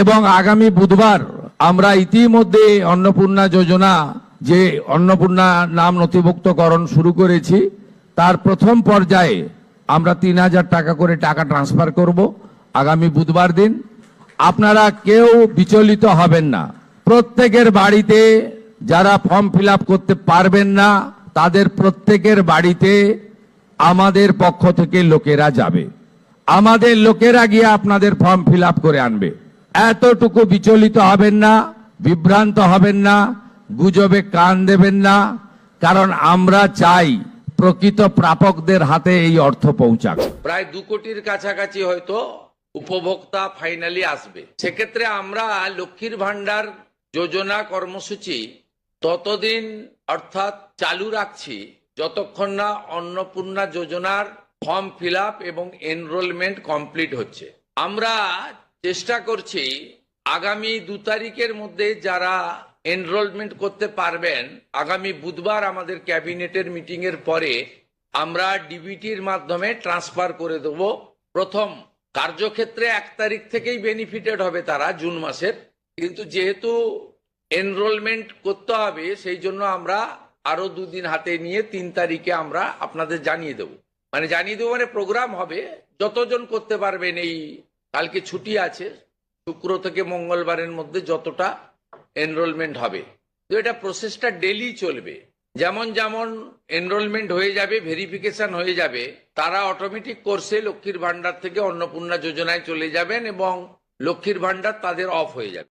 এবং আগামী বুধবার আমরা ইতিমধ্যে অন্নপূর্ণা যোজনা যে অন্নপূর্ণা নাম নথিভুক্তকরণ শুরু করেছি তার প্রথম পর্যায়ে আমরা ৩,০০০ টাকা করে টাকা ট্রান্সফার করব আগামী বুধবার দিন। আপনারা কেউ বিচলিত হবেন না। প্রত্যেকের বাড়িতে যারা ফর্ম ফিল আপ করতে পারবেন না তাদের প্রত্যেকের বাড়িতে আমাদের পক্ষ থেকে লোকেরা যাবে, আমাদের লোকেরা গিয়ে আপনাদের ফর্ম ফিল আপ করে আনবে। এতটুকু বিচলিত হবেন না, বিভ্রান্ত হবেন না, গুজবে কান দেবেন না, কারণ আমরা চাই প্রকৃত প্রাপকদের হাতে এই অর্থ পৌঁছাক। প্রায় 2 কোটির কাছাকাছি হয়তো উপভোক্তা ফাইনালি আসবে। সেক্ষেত্রে আমরা লক্ষ্মীর ভান্ডার যোজনা কর্মসূচি ততদিন অর্থাৎ চালু রাখছি যতক্ষণ না অন্নপূর্ণা যোজনার ফর্ম ফিল আপ এবং এনরোলমেন্ট কমপ্লিট হচ্ছে। আমরা চেষ্টা করছি আগামী 2 তারিখের মধ্যে যারা এনরোলমেন্ট করতে পারবেন আগামী বুধবার আমাদের ক্যাবিনেটের মিটিং এর পরে আমরা ডিবিটির মাধ্যমে ট্রান্সফার করে দেব। প্রথম কার্যক্ষেত্রে 1 তারিখ থেকেই বেনিফিটেড হবে তারা জুন মাসের, কিন্তু যেহেতু এনরোলমেন্ট করতে হবে সেই জন্য আমরা আরো 2 দিন হাতে নিয়ে 3 তারিখে আমরা আপনাদের জানিয়ে দেব। জানিয়ে দেবো প্রোগ্রাম হবে, যতজন করতে পারবেন। এই কালকে ছুটি আছে, শুক্র থেকে মঙ্গলবারের মধ্যে যতটা এনরোলমেন্ট হবে। তো এটা প্রসেসটা ডেলি চলবে। যেমন যেমন এনরোলমেন্ট হয়ে যাবে, ভেরিফিকেশন হয়ে যাবে, তারা অটোমেটিক কোর্সে লক্ষ্মীর ভান্ডার থেকে অন্নপূর্ণা যোজনায় চলে যাবেন এবং লক্ষ্মীর ভান্ডার তাদের অফ হয়ে যাবে।